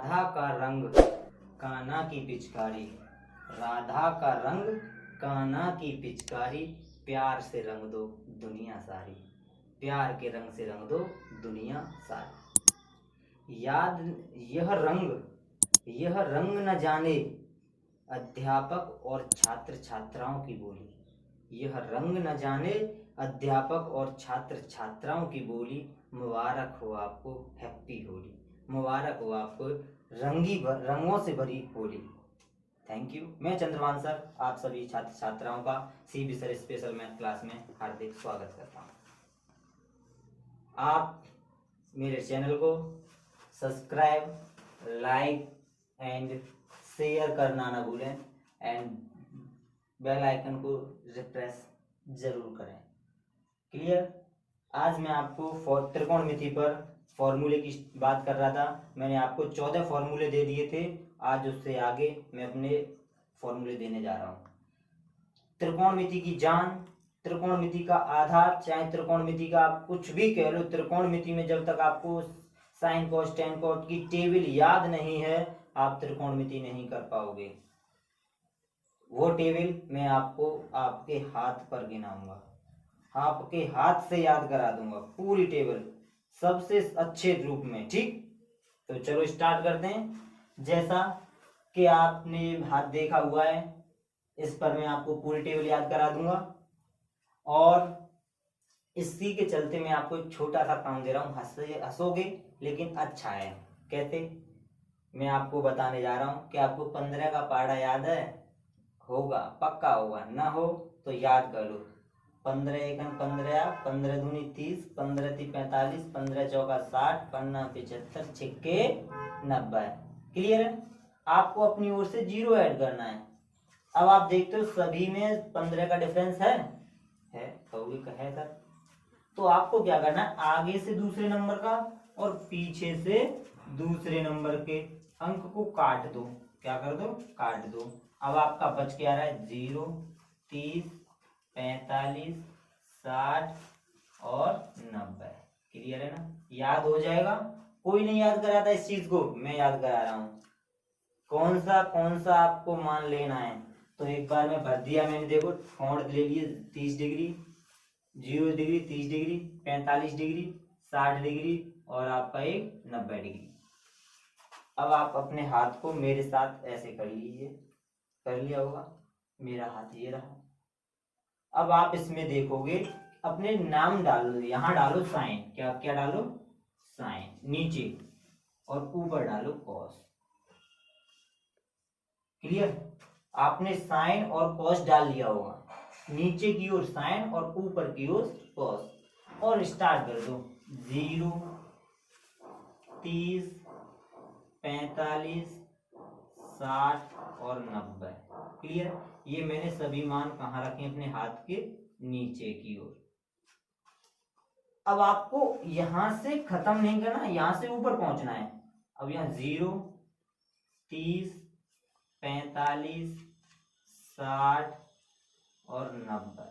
राधा का रंग कान्हा की पिचकारी, राधा का रंग कान्हा की पिचकारी, प्यार से रंग दो दुनिया सारी, प्यार के रंग से रंग दो दुनिया सारी। यह रंग न जाने अध्यापक और छात्र छात्राओं की बोली, यह रंग न जाने अध्यापक और छात्र छात्राओं की बोली। मुबारक हो आपको हैप्पी होली, मुबारक हो आपको रंगों से भरी होली। Thank you. मैं चंद्रभान सर आप सभी छात्र छात्राओं का CB sir special math class में हार्दिक स्वागत करता हूँ। आप मेरे चैनल को सब्सक्राइब, लाइक एंड शेयर करना ना भूलें एंड बेल आइकन को रिप्रेस जरूर करें। क्लियर। आज मैं आपको त्रिकोणमिति पर फॉर्मूले की बात कर रहा था। मैंने आपको 14 फॉर्मूले दे दिए थे। आज उससे आगे मैं अपने फॉर्मूले देने जा रहा हूँ। त्रिकोणमिति की जान, त्रिकोणमिति का आधार, चाहे त्रिकोणमिति का आप कुछ भी कह लो, त्रिकोणमिति में जब तक आपको साइन कॉस टेन कॉस की टेबल याद नहीं है आप त्रिकोणमिति नहीं कर पाओगे। वो टेबल मैं आपको आपके हाथ पर गिनाऊंगा, आपके हाथ से याद करा दूंगा पूरी टेबल सबसे अच्छे रूप में। ठीक, तो चलो स्टार्ट करते हैं। जैसा कि आपने हाथ देखा हुआ है, इस पर मैं आपको पूरी टेबल याद करा दूंगा और इसी के चलते मैं आपको एक छोटा सा काम दे रहा हूँ। हंसोगे लेकिन अच्छा है। कहते मैं आपको बताने जा रहा हूँ कि आपको 15 का पहाड़ा याद है? होगा, पक्का होगा। ना हो तो याद कर लो। 15 एकम 15, 15 दूनी 30, 15 ती 45, 15 चौका 60, 15 75, छिक्के 90। क्लियर है? आपको अपनी ओर से 0 ऐड करना है। अब आप देखते हो सभी में 15 का डिफरेंस है कहोगे कहे सर, तो आपको क्या करना है, आगे से दूसरे नंबर का और पीछे से दूसरे नंबर के अंक को काट दो। क्या कर दो? काट दो। अब आपका बच के आ रहा है 0, 30, 45, 60 और 90। क्लियर है ना? याद हो जाएगा। कोई नहीं याद कराता इस चीज को, मैं याद करा रहा हूं। कौन सा आपको मान लेना है, तो एक बार में भर दिया मैंने। देखो कोण ले लिए 30 degree, 0 degree, 30 degree, 45 degree, 60 degree और आपका एक 90 डिग्री। अब आप अपने हाथ को मेरे साथ ऐसे कर लीजिए। कर लिया होगा। मेरा हाथ ये रहा। अब आप इसमें देखोगे अपने नाम डालो, यहां डालो साइन। क्या क्या डालो? साइन नीचे, और ऊपर डालो कॉस। क्लियर? आपने साइन और कॉस डाल लिया होगा। नीचे की ओर साइन और ऊपर की ओर कॉस, और स्टार्ट कर दो। 0, 30, 45, 60 और 90। क्लियर? ये मैंने सभी मान कहाँ रखे? अपने हाथ के नीचे की ओर। अब आपको यहां से खत्म नहीं करना, यहां से ऊपर पहुंचना है। अब यहां 0, 30, 45, 60 और 90।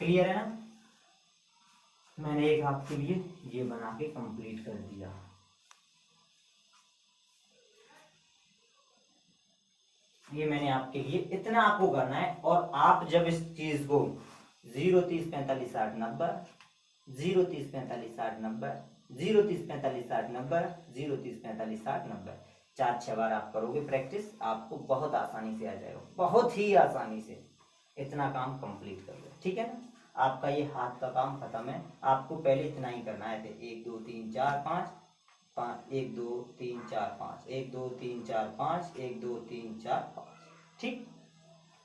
क्लियर है ना? मैंने एक आपके लिए ये बना के कंप्लीट कर दिया। ये मैंने आपके लिए इतना आपको करना है। और आप जब इस चीज को 0, 30, 45, 60, 90, 0, 30, 45, 60, 90, 0, 30, 45, 60, 90, 0, 30, 45, 60, 90 4-6 बार आप करोगे प्रैक्टिस, आपको बहुत आसानी से आ जाएगा, बहुत ही आसानी से। इतना काम कंप्लीट कर लो। ठीक है ना? आपका ये हाथ का काम खत्म है। आपको पहले इतना ही करना है। 1 2 3 4 5, 1 2 3 4 5, 1 2 3 4 5, 1 2 3 4 5। ठीक,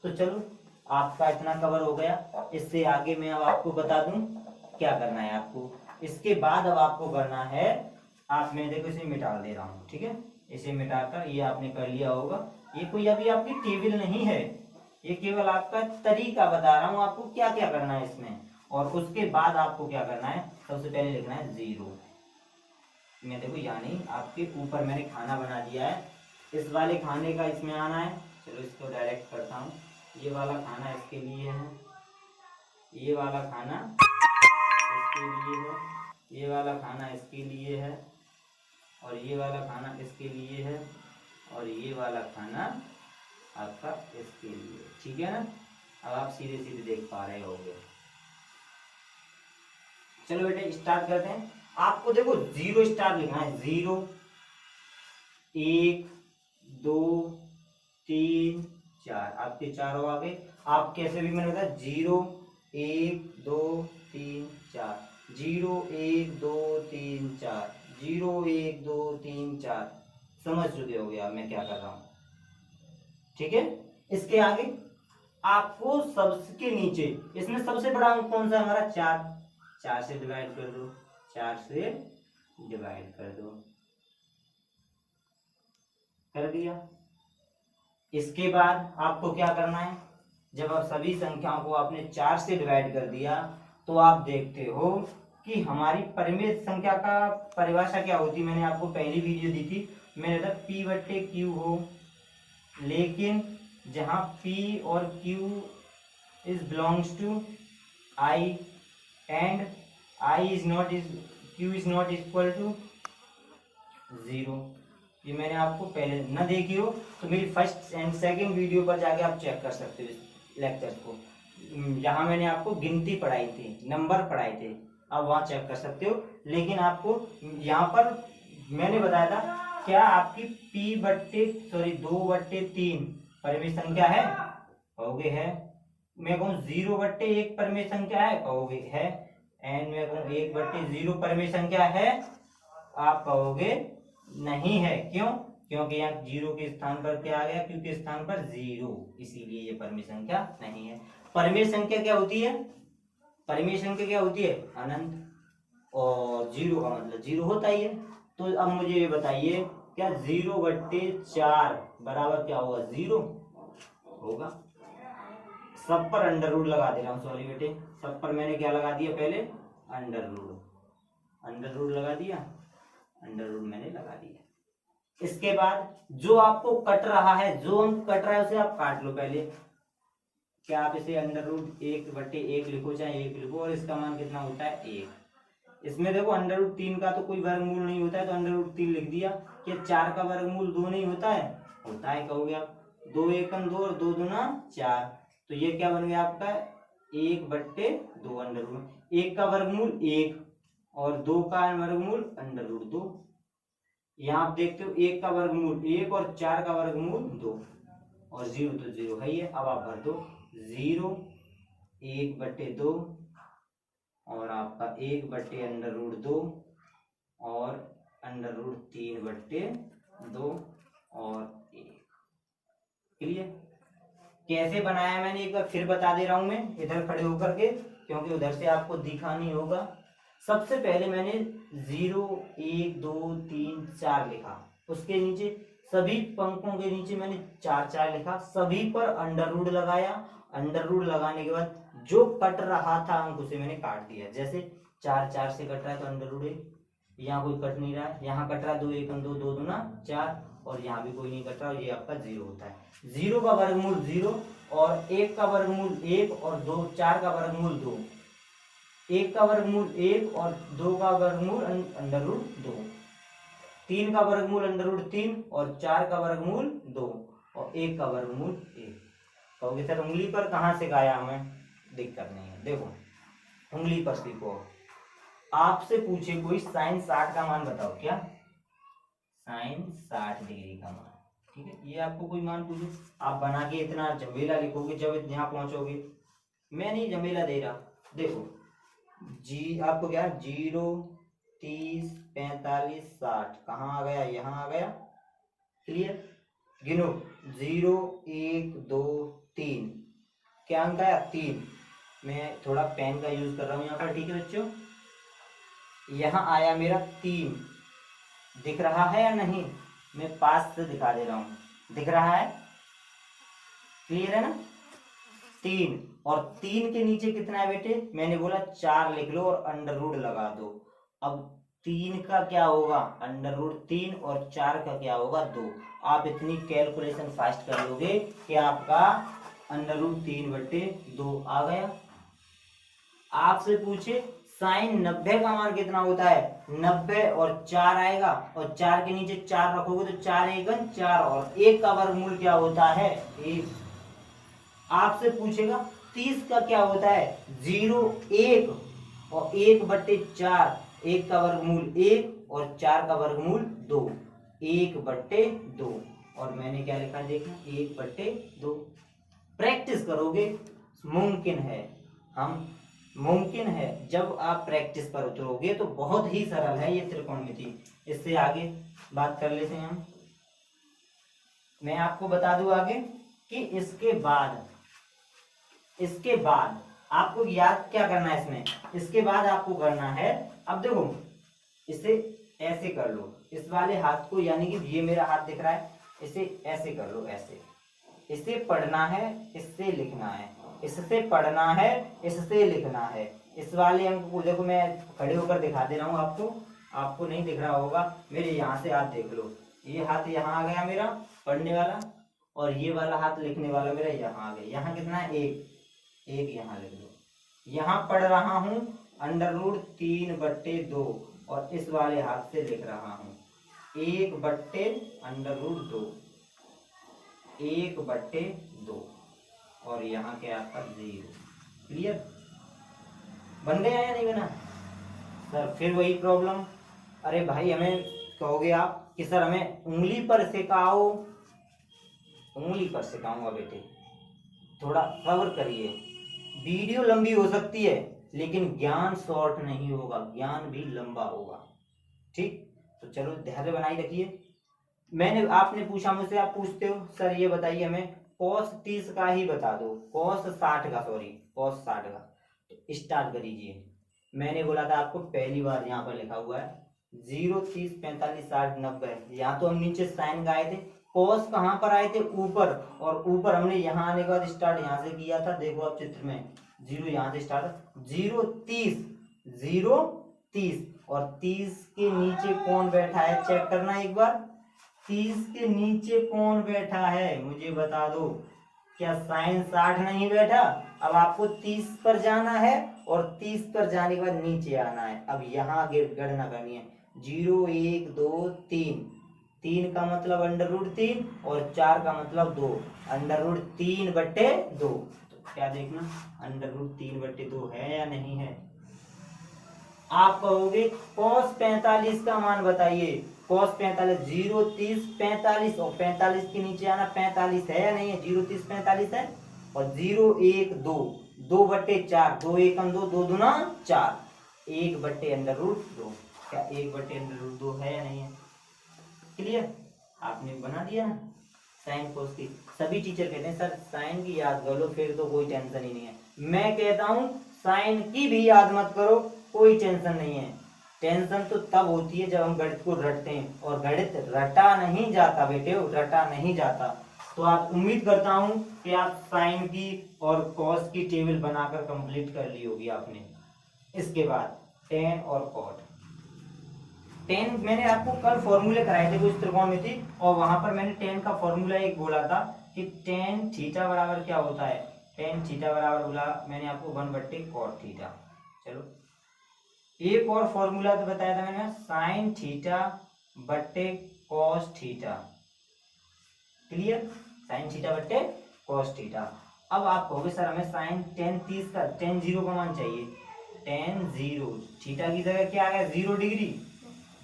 तो चलो आपका इतना कवर हो गया। इससे आगे मैं अब आपको बता दूं क्या करना है आपको। इसके बाद अब आपको करना है, आप मैं देखो इसे मिटा दे रहा हूँ। ठीक है, इसे मिटाकर ये आपने कर लिया होगा। ये कोई अभी आपकी टेबल नहीं है, ये केवल आपका तरीका बता रहा हूँ आपको क्या क्या करना है इसमें। और उसके बाद आपको क्या करना है, सबसे पहले लिखना है 0। मैं देखो यानी आपके ऊपर मैंने खाना बना दिया है, इस वाले खाने का इसमें आना है। चलो इसको डायरेक्ट करता हूँ। ये वाला खाना इसके लिए है, ये वाला खाना इसके लिए है, ये वाला खाना इसके लिए है और ये वाला खाना इसके लिए है और ये वाला खाना आपका इसके लिए, ठीक है ना। अब आप सीधे सीधे देख पा रहे होगे। चलो बेटे स्टार्ट करते हैं। आपको देखो 0 स्टार लिखना है, 0 1 2 3 4, आपके चारों आ गए। आप कैसे भी मैंने बताया 0 1 2 3 4, 0 1 2 3 4, 0 1 2 3 4, समझ चुके हो गया मैं क्या कर रहा हूं, ठीक है। इसके आगे आपको सबके नीचे, इसमें सबसे बड़ा अंक कौन सा है हमारा 4, 4 से डिवाइड कर दो, 4 से डिवाइड कर दो, कर दिया। इसके बाद आपको क्या करना है, जब आप सभी संख्याओं को आपने 4 से डिवाइड कर दिया तो आप देखते हो कि हमारी परिमेय संख्या का परिभाषा क्या होती है। मैंने आपको पहली वीडियो दी थी, मैंने कहा P बट्टे Q हो, लेकिन जहां P और Q is belongs to I and Q is not equal to 0। ये मैंने आपको पहले न देखी हो तो मेरी फर्स्ट एंड सेकंड वीडियो पर जाके आप चेक कर सकते हो इस लेक्चर को, जहां मैंने आपको गिनती पढ़ाई थी, नंबर पढ़ाए थे, आप वहां चेक कर सकते हो। लेकिन आपको यहाँ पर मैंने बताया था क्या आपकी दो बट्टे तीन परिमेय संख्या है, कहोगे है। मैं कहूँ 0/1 परिमेय संख्या है, कहोगे है। एंड मैं कहूँ 1/0 परिमेय संख्या है, आप कहोगे नहीं है। क्यों? क्योंकि यहाँ 0 के स्थान पर क्या आ गया, Q के स्थान पर 0, इसीलिए ये परिमेय संख्या नहीं है। परिमेय संख्या क्या होती है, परिमेय संख्या क्या होती है, अनंत, और 0 का मतलब 0 होता ही है। तो अब मुझे ये बताइए क्या 0/4 बराबर क्या होगा, 0 होगा। सब पर अंडर रूट लगा दे रहा हूँ, सॉरी बेटे, सब पर मैंने क्या लगा दिया, पहले अंडर रूट लगा दिया, अंडर रूट मैंने लगा दिया। इसके बाद जो आपको कट रहा है, जो अंक कट रहा है उसे आप काट लो पहले। क्या आप इसे √1/1 लिखो, चाहे 1 लिखो, और इसका मान कितना होता है, 1। इसमें देखो √3 का तो कोई वर्गमूल नहीं होता है, तो √3 लिख दिया। क्या 4 का वर्गमूल 2 नहीं होता है, होता है, कहोगे आप। 2 एकम 2 और 2 दूना 4, तो ये क्या बन गया आपका 1/2 अंडर रूट। 1 का वर्गमूल 1 और 2 का वर्गमूल √2। यहाँ आप देखते हो 1 का वर्गमूल 1 और 4 का वर्गमूल 2 और 0 तो 0 है ही है। अब आप भर दो 0 1/2 और आपका 1/√2 और √3/2 और 1। क्लियर? कैसे बनाया मैंने एक बार फिर बता दे रहा हूं मैं इधर खड़े होकर के, क्योंकि उधर से आपको दिखा नहीं होगा। सबसे पहले मैंने 0 1 2 3 4 लिखा, उसके नीचे सभी पंक्तियों के नीचे मैंने 4 4 लिखा, सभी पर अंडर रूट लगाया। अंडर रूट लगाने के बाद जो कट रहा था अंक उसे मैंने काट दिया। जैसे 4 4 से कट रहा है तो अंडर रूट 1, यहाँ कोई कट नहीं रहा है, यहाँ कट रहा है 2 एकम 2 2 दूना 4, और यहाँ भी कोई नहीं कट रहा, और ये आपका 0 होता है। 0 का वर्गमूल 0 और 1 का वर्गमूल 1 और 4 का वर्गमूल 2, 1 का वर्गमूल 1 और 2 का वर्गमूल √2, 3 का वर्गमूल √3 और 4 का वर्गमूल 2 और 1 का वर्गमूल 1। कहोगे सर उंगली पर कहाँ से गाया हमें, दिक्कत नहीं है, देखो उंगली पर सीखो। आपसे पूछे कोई sin 60 का मान बताओ, क्या sin 60 डिग्री का मान, ठीक है, ये आपको कोई मान पूछे, आप बना के इतना झमेला लिखोगे जब यहाँ पहुंचोगे। मैं नहीं झमेला दे रहा, देखो जी आपको क्या 0 30 45 60 कहाँ आ गया, यहाँ आ गया। क्लियर? गिनो 0 1 2 3, क्या अंक आया 3। मैं थोड़ा पेन का यूज कर रहा हूँ यहाँ पर, ठीक है बच्चों। यहाँ आया मेरा 3, दिख रहा है या नहीं, मैं पास से दिखा दे रहा हूँ, दिख रहा है, क्लियर है ना। 3 और 3 के नीचे कितना है बेटे, मैंने बोला 4 लिख लो और अंडर रूट लगा दो। अब 3 का क्या होगा √3 और 4 का क्या होगा 2। आप इतनी कैलकुलेशन फास्ट कर लोगे कि आपका √3/2 आ गया। आपसे पूछे साइन 90 का मान कितना होता है 90 और 4 आएगा और 4 के नीचे 4 रखोगे तो 4 एकन 4 और 1 का वर्गमूल क्या होता है 1। आपसे पूछेगा 30 का क्या होता है 0 1 और 1/4 1 का वर्गमूल 1 और 4 का वर्गमूल 2 1/2 और मैंने क्या लिखा देखना 1/2। प्रैक्टिस करोगे मुमकिन है मुमकिन है जब आप प्रैक्टिस पर उतरोगे तो बहुत ही सरल है ये त्रिकोणमिति। इससे आगे बात कर लेते हैं हम। मैं आपको बता दूं आगे कि इसके बाद आपको याद क्या करना है इसमें। इसके बाद आपको करना है, अब देखो इसे ऐसे कर लो इस वाले हाथ को, यानी कि ये मेरा हाथ दिख रहा है, इसे ऐसे कर लो ऐसे। इसे पढ़ना है इससे लिखना है, इससे पढ़ना है इससे लिखना है। इस वाले अंक को देखो मैं खड़े होकर दिखा दे रहा हूँ आपको नहीं दिख रहा होगा। मेरे यहाँ से हाथ देख लो, ये हाथ यहाँ आ गया मेरा पढ़ने वाला और ये वाला हाथ लिखने वाला मेरा यहाँ आ गया। यहाँ कितना है 1 यहाँ लिख लो। यहाँ पढ़ रहा हूँ √3/2 और इस वाले हाथ से लिख रहा हूँ 1/√2 1/2 और यहाँ के आपका 0। क्लियर बन गया या नहीं बना सर? फिर वही प्रॉब्लम, अरे भाई हमें कहोगे आप कि सर हमें उंगली पर सिखाओ। उंगली पर सिखाऊंगा बेटे, थोड़ा सब्र करिए। वीडियो लंबी हो सकती है लेकिन ज्ञान शॉर्ट नहीं होगा, ज्ञान भी लंबा होगा। ठीक, तो चलो धैर्य बनाई रखिए। आपने पूछा मुझसे, आप पूछते हो सर ये बताइए हमें cos 30 का ही बता दो, cos 60 का, सॉरी cos 60 का। तो स्टार्ट करिए। मैंने बोला था आपको पहली बार यहाँ पर लिखा हुआ है 0 30 45 60 90। यहाँ तो हम नीचे साइन का आए थे, cos कहाँ पर आए थे ऊपर, और ऊपर हमने यहाँ आने के बाद स्टार्ट यहाँ से किया था। देखो आप चित्र में 0 यहाँ से स्टार्ट 0 30 और 30 के नीचे कौन बैठा है चेक करना एक बार। 30 के नीचे कौन बैठा है मुझे बता दो। क्या साइन 60 नहीं बैठा? अब आपको 30 पर जाना है और 30 पर जाने के बाद नीचे आना है। अब यहाँ गणना करनी है 0 1 2 3, 3 का मतलब √3 और 4 का मतलब 2, √3/2। तो क्या देखना √3/2 है या नहीं है। आप कहोगे cos 45 का मान बताइए। cos 45 0 30 45 और 45 के नीचे आना 45 है या नहीं है। 0 30 45 है और 0 1 2 2/4 2 1 2 2 दूना 4 1/√2। क्या 1/√2 है या नहीं है। क्लियर, आपने बना दिया ना साइन कोस की। सभी टीचर कहते हैं सर साइन की याद कर लो फिर तो कोई टेंशन ही नहीं है। मैं कहता हूं साइन की भी याद मत करो, कोई टेंशन नहीं है। टेंशन तो तब होती है जब हम गणित को रटते हैं, और गणित रटा नहीं जाता बेटे, रटा नहीं जाता। तो आप उम्मीद करता हूं कि आप साइन की और कॉस की टेबल बनाकर कंप्लीट कर ली होगी आपने। इसके बाद टेन और कॉट। टेन मैंने आपको कल फॉर्मूले कराए थे कुछ त्रिकोणमिति, और वहां पर मैंने टेन का फॉर्मूला एक बोला था कि टेन थीटा बराबर क्या होता है। टेन थीटा बराबर बोला मैंने आपको 1/cot थीटा। चलो एक और फॉर्मूला तो बताया था मैंने साइन थीटा बट्टे cos theta. Clear, sine theta बट्टे कॉस थीटा। अब आप कहोगे सर हमें साइन टेन 30 का टेन 0 का मान चाहिए। टेन 0 थीटा की जगह क्या आ गया 0 डिग्री,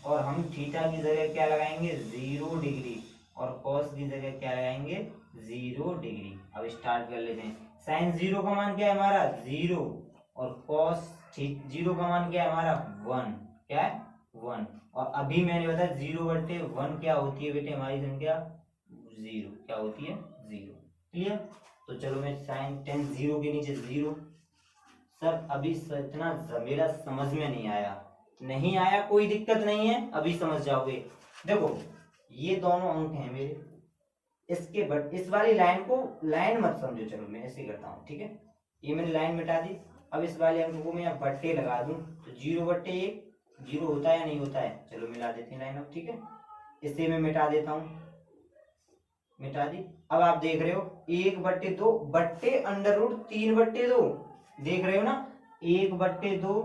और हम थीटा की जगह क्या लगाएंगे 0 डिग्री, और कॉस की जगह क्या लगाएंगे 0 डिग्री। अब स्टार्ट कर लेते हैं। साइन 0 का मान क्या है हमारा 0, और कॉस 0 का मान क्या है हमारा 1। क्या है 1। और अभी मैंने बताया 0/1 क्या होती है बेटे हमारी संख्या 0। क्या होती है 0। क्लियर, तो चलो मैं साइन टेन 0 के नीचे 0। सर अभी इतना मेरा समझ में नहीं आया कोई दिक्कत नहीं है, अभी समझ जाओगे। देखो ये दोनों अंक हैं मेरे, इसके बट इस वाली लाइन को लाइन मत समझो। चलो मैं ऐसे करता हूँ, ठीक है, ये मैंने लाइन मिटा दी। अब इस वाले अंक को मैं यहाँ बट्टे लगा दूं तो 0/1 0 होता है या नहीं होता है। चलो मिला देते हैं लाइन अब, ठीक है। इसे मैं मिटा देता हूँ, मिटा दी। अब आप देख रहे हो 1/2 बट्टे √3/2 देख रहे हो ना। 1/2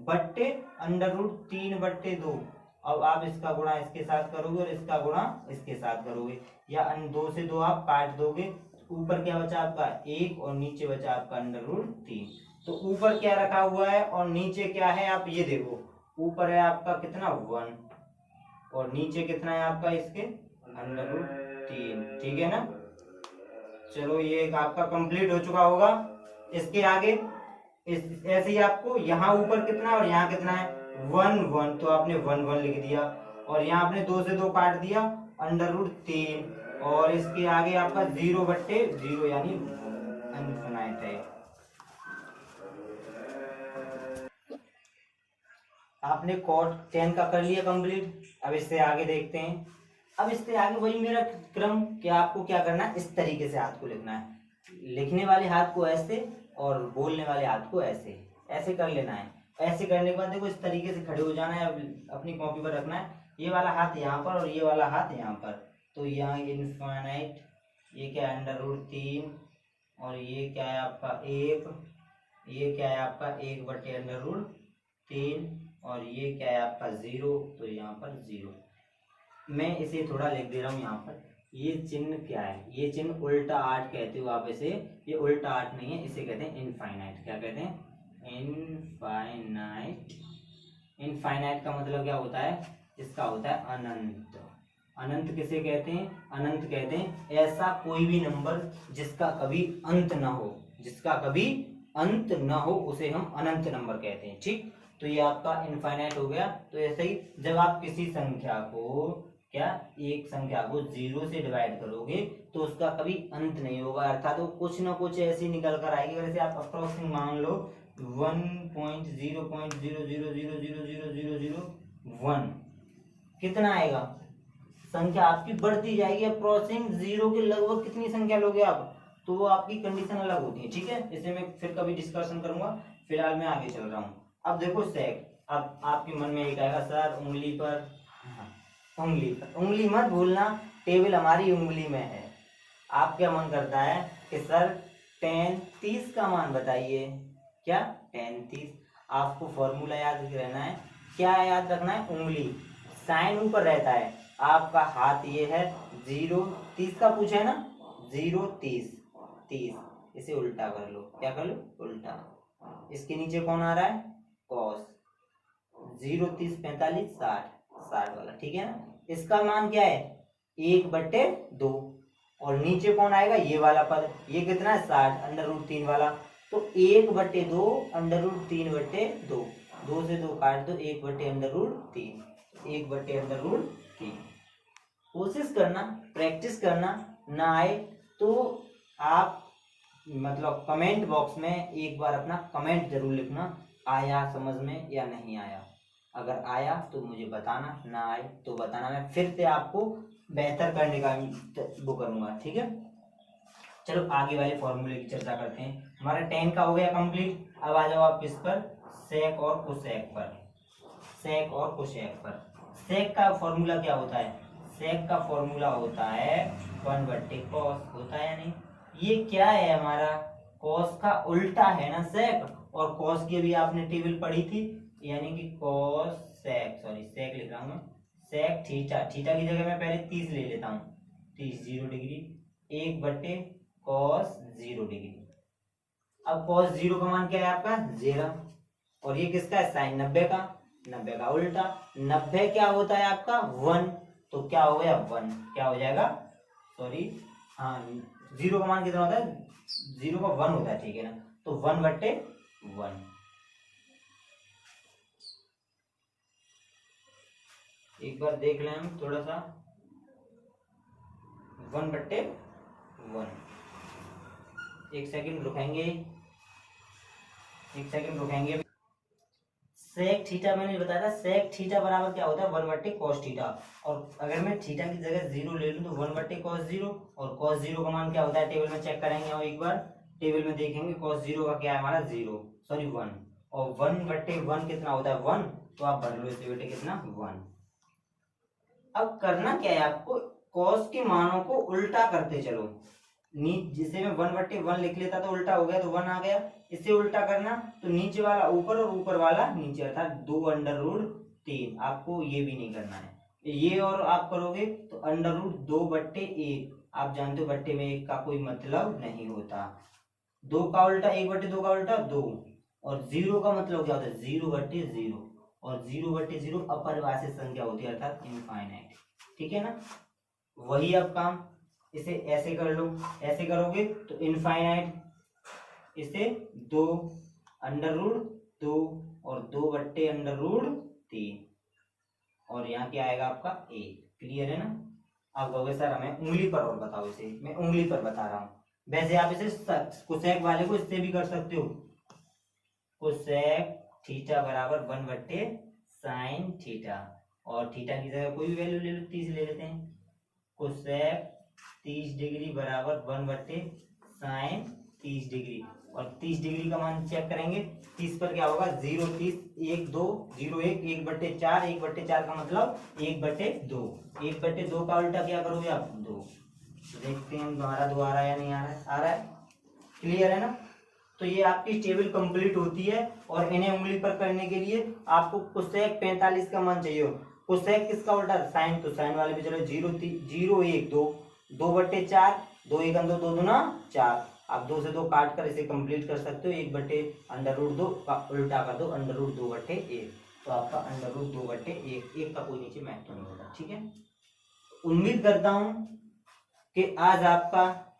बट्टे √3/2। अब आप इसका गुणा इसके साथ करोगे और इसका गुणा इसके साथ करोगे, या 2 से 2 आप काट दोगे। ऊपर क्या बचा आपका 1 और नीचे बचा आपका √3। तो ऊपर क्या रखा हुआ है और नीचे क्या है आप ये देखो, ऊपर है आपका कितना 1 और नीचे कितना है आपका इसके √3, ठीक है ना। चलो ये आपका कंप्लीट हो चुका होगा। इसके आगे ऐसे ही आपको यहाँ ऊपर कितना और यहाँ कितना है 1 1, तो आपने 1 1 लिख दिया और यहाँ आपने 2 से 2 काट दिया √3 और इसके आगे आपका 0/0 यानी इनफिनाइट है। आपने कॉट 10 का कर लिया कंप्लीट। अब इससे आगे देखते हैं। अब इससे आगे वही मेरा क्रम कि आपको क्या करना है, इस तरीके से हाथ को लिखना है, लिखने वाले हाथ को ऐसे और बोलने वाले हाथ को ऐसे ऐसे कर लेना है। ऐसे करने के बाद देखो इस तरीके से खड़े हो जाना है, अपनी कॉपी पर रखना है, ये वाला हाथ यहाँ पर और ये वाला हाथ यहाँ पर। तो यहाँ इनफाइनाइट, ये क्या है √3 और ये क्या है आपका 1, ये क्या है आपका 1/√3 और ये क्या है आपका 0, तो यहाँ पर 0। मैं इसे थोड़ा लिख दे रहा हूँ यहाँ पर। ये चिन्ह क्या है, ये चिन्ह उल्टा 8 कहते हो आप इसे, ये उल्टा 8 नहीं है, इसे कहते हैं इनफाइनाइट। क्या कहते हैं? इनफाइनाइट। इनफाइनाइट का मतलब क्या होता है? इसका होता है अनंत। अनंत किसे कहते हैं? अनंत कहते हैं ऐसा कोई भी नंबर जिसका कभी अंत ना हो, जिसका कभी अंत ना हो उसे हम अनंत नंबर कहते हैं। ठीक, तो ये आपका इनफाइनाइट हो गया। तो ऐसे ही जब आप किसी संख्या को एक संख्या को 0 से डिवाइड करोगे तो उसका कभी अंत नहीं होगा, अर्थात वो कुछ ना कुछ ऐसी निकल कर आएगी। वैसे आप अप्रोक्सीमेट मान लो 1.0.00000001 कितना आएगा, संख्या आपकी बढ़ती जाएगी अप्रोक्सीमेट 0 के लगभग कितनी संख्या लोगे आप, तो वो आपकी कंडीशन अलग होती है। ठीक है, इसे मैं फिर कभी डिस्कशन करूंगा, फिलहाल मैं आगे चल रहा हूँ। अब देखो सेक, अब आपके मन में एक आएगा सर उंगली पर, उंगली मत भूलना, टेबल हमारी उंगली में है। आप क्या मन करता है कि सर 10 30 का मान बताइए, क्या 10 30, आपको फॉर्मूला याद रहना है, क्या याद रखना है, उंगली, साइन ऊपर रहता है, आपका हाथ ये है 0 30 का पूछा है ना, 0 30 30, इसे उल्टा कर लो, क्या कर लो उल्टा। इसके नीचे कौन आ रहा है, कॉस, 0 30 45 60 60 वाला, ठीक है ना। इसका मान क्या है 1/2 और नीचे कौन आएगा ये वाला पद, ये कितना है 60 √3 वाला, तो 1/2 √3/2, 2 से 2 काट दो 1/√3, 1/√3। कोशिश करना, प्रैक्टिस करना, ना आए तो आप मतलब कमेंट बॉक्स में एक बार अपना कमेंट जरूर लिखना, आया समझ में या नहीं आया। अगर आया तो मुझे बताना, ना आए तो बताना, मैं फिर से आपको बेहतर करने का वो करूंगा। ठीक है, चलो आगे वाले फॉर्मूले की चर्चा करते हैं। हमारा 10 का हो गया कंप्लीट। अब आ जाओ आप इस पर सेक और कोसेक पर, सेक और कोसेक पर। सेक का फॉर्मूला क्या होता है, सेक का फॉर्मूला होता है 1/cos, होता है या नहीं, ये क्या है हमारा कॉस का उल्टा है ना सेक, और कॉस की भी आपने टेबल पढ़ी थी, यानी कि कॉस सेक, सॉरी सेक लिख रहा हूं मैं, सेक थीटा, थीटा की जगह मैं पहले 30 ले लेता हूँ, 30 0 डिग्री 1/cos 0 डिग्री। अब cos 0 का मान क्या है आपका 0, और ये किसका है साइन 90 का, 90 का उल्टा, 90 क्या होता है आपका 1, तो क्या हो गया 1, क्या हो जाएगा, सॉरी हाँ 0 का मान कितना होता है, 0 का 1 होता है, ठीक है ना, तो 1/1। एक बार देख लें हम थोड़ा सा, 1/1। एक सेकंड रुकेंगे, एक सेकंड रुकेंगे। सेक थीटा मैंने बताया था, सेक थीटा बराबर क्या होता है 1/cos थीटा, और अगर मैं थीटा की जगह 0 ले लूं तो 1/cos 0, और cos 0 का मान क्या होता है टेबल में चेक करेंगे, और एक बार टेबल में देखेंगे cos 0 का क्या है हमारा 0, सॉरी 1, और 1/1 कितना होता है 1, तो आप भर लो इसे बेटे कितना 1। अब करना क्या है आपको, cos के मानों को उल्टा करते चलो, जिसे मैं 1/1 लिख लेता तो उल्टा हो गया तो 1 आ गया। इसे उल्टा करना तो नीचे वाला ऊपर और ऊपर वाला नीचे, अर्थात 2√3। आपको ये भी नहीं करना है, ये और आप करोगे तो √2/1। आप जानते हो बट्टे में 1 का कोई मतलब नहीं होता। 2 का उल्टा 1/2 का उल्टा 2, और 0 का मतलब क्या होता है 0/0, और 0/0 अपरिभाषित संख्या होती है अर्थात इनफाइनाइट। ठीक है ना। वही अब काम इसे ऐसे कर लो, ऐसे करोगे तो इनफाइनाइट, इसे 2√2 और 2/√3, और यहाँ क्या आएगा आपका 1। क्लियर है ना। आप कहोगे सर हमें उंगली पर और बताओ, इसे मैं उंगली पर बता रहा हूँ। वैसे आप इसे कोसेक वाले को इससे भी कर सकते हो। कोसेक थीटा बराबर 1/sin थीटा, और थीटा की जगह कोई भी वैल्यू ले लो, 30 ले लेते हैं। कोसेक 30 डिग्री बराबर 1/sin 30 डिग्री, और 30 डिग्री का मान चेक करेंगे। 30 पर क्या होगा 0 30 1 2 0 1 1/4, 1/4 का मतलब 1/2। 1/2 का उल्टा क्या करोगे आप 2। देखते हैं हमारा 2 आ रहा है या नहीं आ रहा है, आ रहा है। क्लियर है ना। तो ये आपकी टेबल कंप्लीट होती है, और इन्हें उंगली पर करने के लिए आपको कोसेक 45 का मान चाहिए। कोसेक किसका उल्टा साइन, तो साइन वाले पे चलो 0 0 1 2 2/4, 2 1 2 2 2 4। आप 2 से 2 काट कर इसे कंप्लीट कर सकते हो। 1/√2 का उल्टा कर दो √2/1, तो आपका √2/1, 1 का कोई नीचे महत्व नहीं होगा। ठीक है। उम्मीद करता हूं कि आज आपका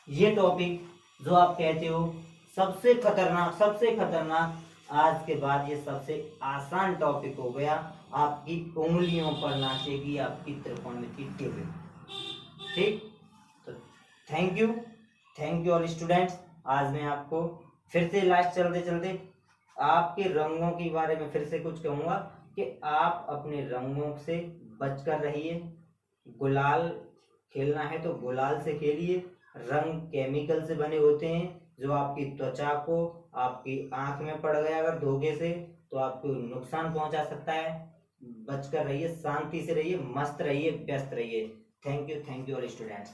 ये टॉपिक जो आप कहते हो सबसे खतरनाक, आज के बाद ये सबसे आसान टॉपिक हो गया। आपकी उंगलियों पर नाचेगी आपकी त्रिकोणमिति टेबल। ठीक। तो थैंक यू ऑल स्टूडेंट्स। आज मैं आपको फिर से लास्ट चलते आपके रंगों के बारे में फिर से कुछ कहूंगा कि आप अपने रंगों से बचकर रहिए। गुलाल खेलना है तो गुलाल से खेलिए। रंग केमिकल से बने होते हैं जो आपकी त्वचा को, आपकी आंख में पड़ गया अगर धोखे से तो आपको नुकसान पहुंचा सकता है। बचकर रहिए, शांति से रहिए, मस्त रहिए, व्यस्त रहिए। Thank you all students.